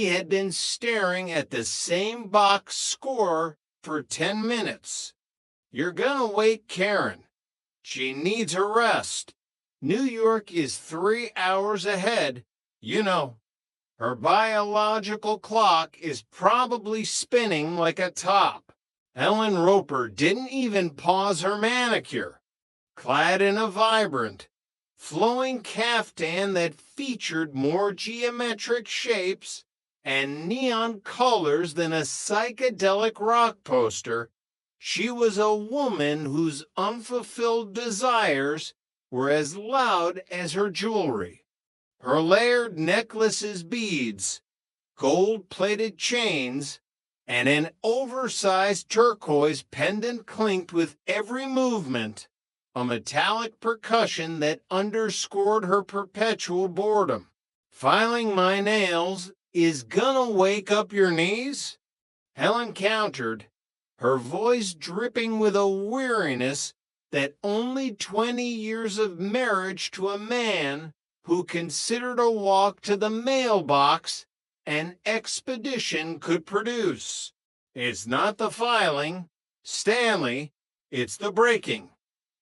He had been staring at the same box score for 10 minutes. You're gonna wake Karen. She needs a rest. New York is 3 hours ahead. You know, her biological clock is probably spinning like a top. Ellen Roper didn't even pause her manicure. Clad in a vibrant, flowing caftan that featured more geometric shapes and neon colors than a psychedelic rock poster, she was a woman whose unfulfilled desires were as loud as her jewelry. Her layered necklaces, beads, gold-plated chains, and an oversized turquoise pendant clinked with every movement, a metallic percussion that underscored her perpetual boredom. Filing my nails is gonna wake up your knees? Helen countered, her voice dripping with a weariness that only 20 years of marriage to a man who considered a walk to the mailbox an expedition could produce. It's not the filing, Stanley, it's the breaking.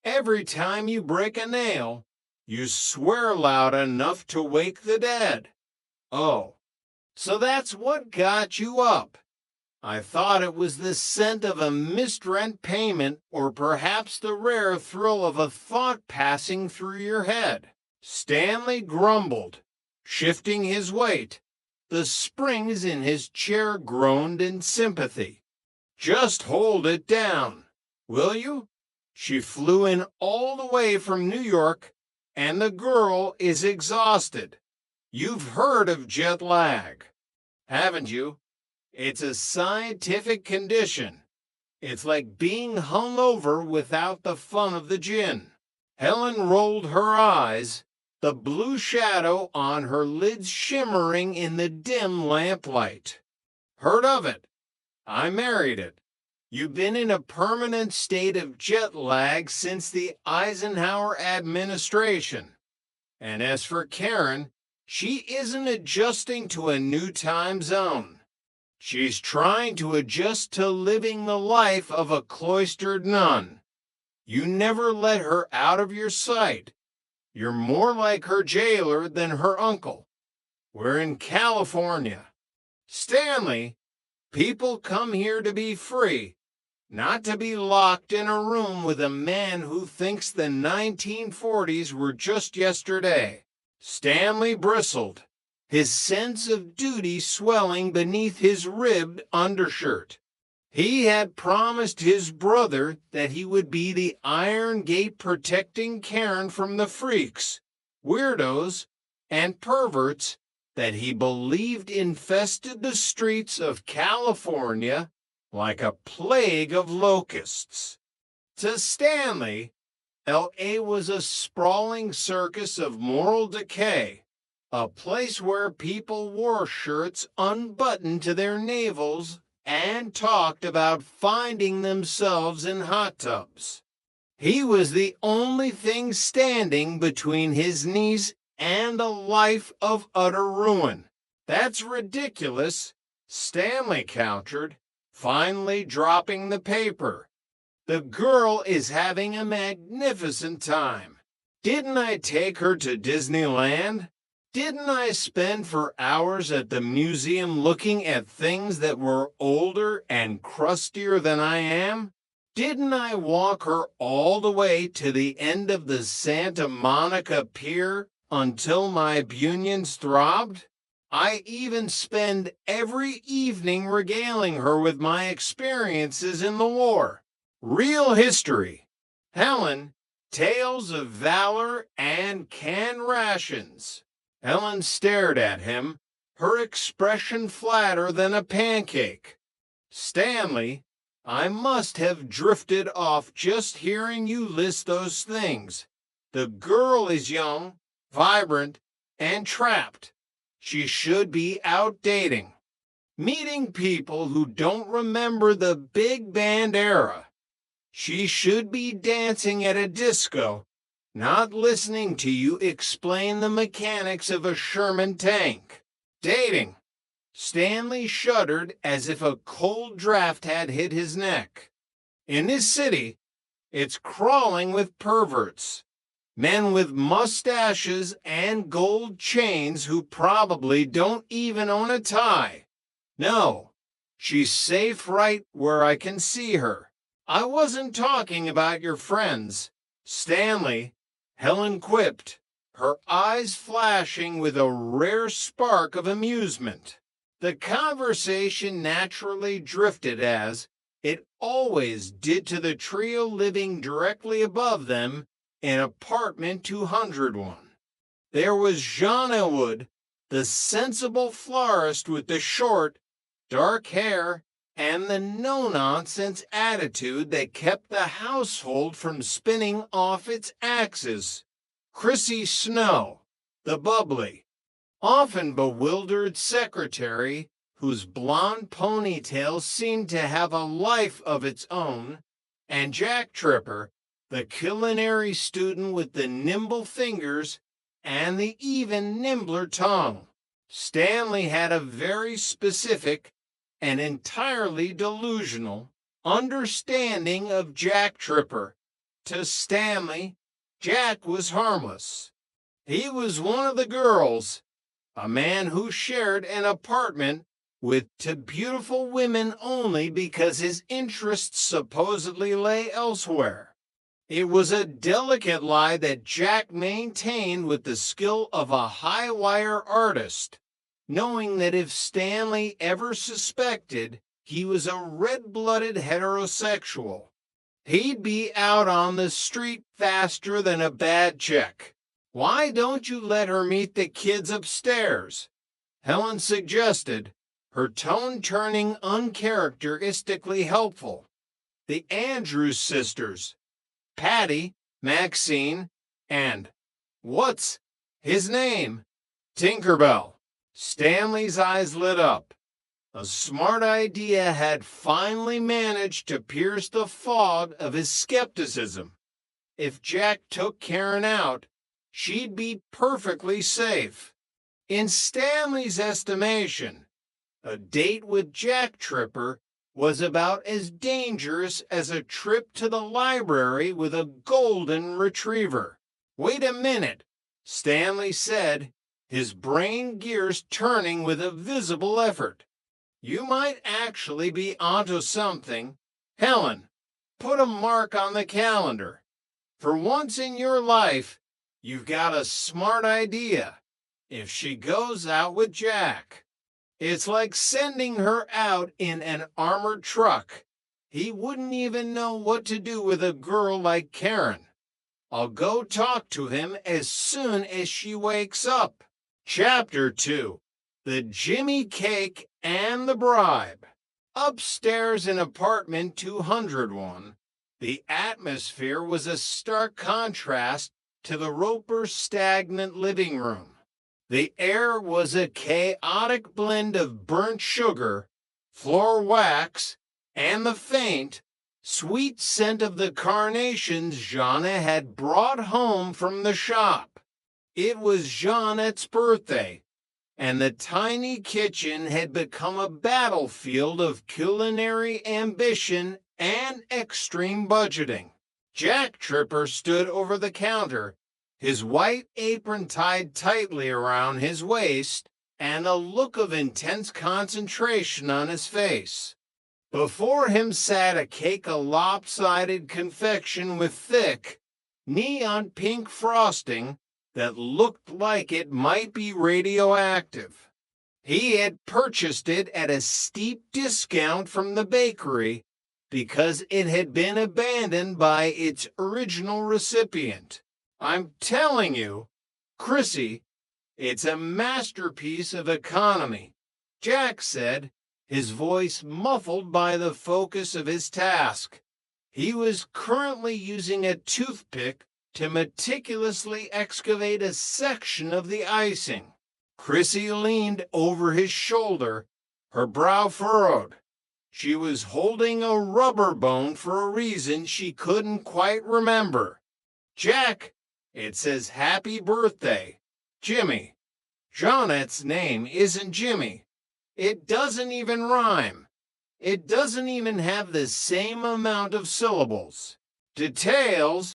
Every time you break a nail, you swear loud enough to wake the dead. Oh, so that's what got you up. I thought it was the scent of a missed rent payment or perhaps the rare thrill of a thought passing through your head. Stanley grumbled, shifting his weight. The springs in his chair groaned in sympathy. Just hold it down, will you? She flew in all the way from New York, and the girl is exhausted. You've heard of jet lag, haven't you? It's a scientific condition. It's like being hungover without the fun of the gin. Helen rolled her eyes, the blue shadow on her lids shimmering in the dim lamplight. Heard of it? I married it. You've been in a permanent state of jet lag since the Eisenhower administration. And as for Karen, she isn't adjusting to a new time zone. She's trying to adjust to living the life of a cloistered nun. You never let her out of your sight. You're more like her jailer than her uncle. We're in California. Stanley, people come here to be free, not to be locked in a room with a man who thinks the 1940s were just yesterday. Stanley bristled, his sense of duty swelling beneath his ribbed undershirt. He had promised his brother that he would be the iron gate protecting Karen from the freaks, weirdos, and perverts that he believed infested the streets of California like a plague of locusts. To Stanley, L.A. was a sprawling circus of moral decay, a place where people wore shirts unbuttoned to their navels and talked about finding themselves in hot tubs. He was the only thing standing between his knees and a life of utter ruin. That's ridiculous, Stanley countered, finally dropping the paper. The girl is having a magnificent time. Didn't I take her to Disneyland? Didn't I spend for hours at the museum looking at things that were older and crustier than I am? Didn't I walk her all the way to the end of the Santa Monica Pier until my bunions throbbed? I even spend every evening regaling her with my experiences in the war. Real history. Helen, tales of valor and canned rations. Helen stared at him, her expression flatter than a pancake. Stanley, I must have drifted off just hearing you list those things. The girl is young, vibrant, and trapped. She should be out dating, meeting people who don't remember the big band era. She should be dancing at a disco, not listening to you explain the mechanics of a Sherman tank. Dating. Stanley shuddered as if a cold draft had hit his neck. In this city, it's crawling with perverts. Men with mustaches and gold chains who probably don't even own a tie. No, she's safe right where I can see her. I wasn't talking about your friends, Stanley, Helen quipped, her eyes flashing with a rare spark of amusement. The conversation naturally drifted as it always did to the trio living directly above them in apartment 201. There was Jean Elwood, the sensible florist with the short, dark hair and the no-nonsense attitude that kept the household from spinning off its axis. Chrissy Snow, the bubbly, often bewildered secretary whose blonde ponytail seemed to have a life of its own, and Jack Tripper, the culinary student with the nimble fingers and the even nimbler tongue. Stanley had a very specific and entirely delusional understanding of Jack Tripper. To Stanley, Jack was harmless. He was one of the girls, a man who shared an apartment with two beautiful women only because his interests supposedly lay elsewhere. It was a delicate lie that Jack maintained with the skill of a high-wire artist, knowing that if Stanley ever suspected he was a red-blooded heterosexual, he'd be out on the street faster than a bad check. Why don't you let her meet the kids upstairs? Helen suggested, her tone turning uncharacteristically helpful. The Andrews sisters, Patty, Maxine, and what's his name? Tinkerbell. Stanley's eyes lit up. A smart idea had finally managed to pierce the fog of his skepticism. If Jack took Karen out, she'd be perfectly safe. In Stanley's estimation, a date with Jack Tripper was about as dangerous as a trip to the library with a golden retriever. Wait a minute, Stanley said, his brain gears turning with a visible effort. You might actually be onto something. Helen, put a mark on the calendar. For once in your life, you've got a smart idea. If she goes out with Jack, it's like sending her out in an armored truck. He wouldn't even know what to do with a girl like Karen. I'll go talk to him as soon as she wakes up. Chapter 2. The Jimmy Cake and the Bribe. Upstairs in apartment 201, the atmosphere was a stark contrast to the Roper's stagnant living room. The air was a chaotic blend of burnt sugar, floor wax, and the faint, sweet scent of the carnations Jeanette had brought home from the shop. It was Jeanette's birthday, and the tiny kitchen had become a battlefield of culinary ambition and extreme budgeting. Jack Tripper stood over the counter, his white apron tied tightly around his waist, and a look of intense concentration on his face. Before him sat a cake of lopsided confection with thick, neon pink frosting that looked like it might be radioactive. He had purchased it at a steep discount from the bakery because it had been abandoned by its original recipient. I'm telling you, Chrissy, it's a masterpiece of economy, Jack said, his voice muffled by the focus of his task. He was currently using a toothpick to meticulously excavate a section of the icing. Chrissy leaned over his shoulder, her brow furrowed. She was holding a rubber bone for a reason she couldn't quite remember. Jack, it says happy birthday, Jimmy. Jeanette's name isn't Jimmy. It doesn't even rhyme. It doesn't even have the same amount of syllables. Details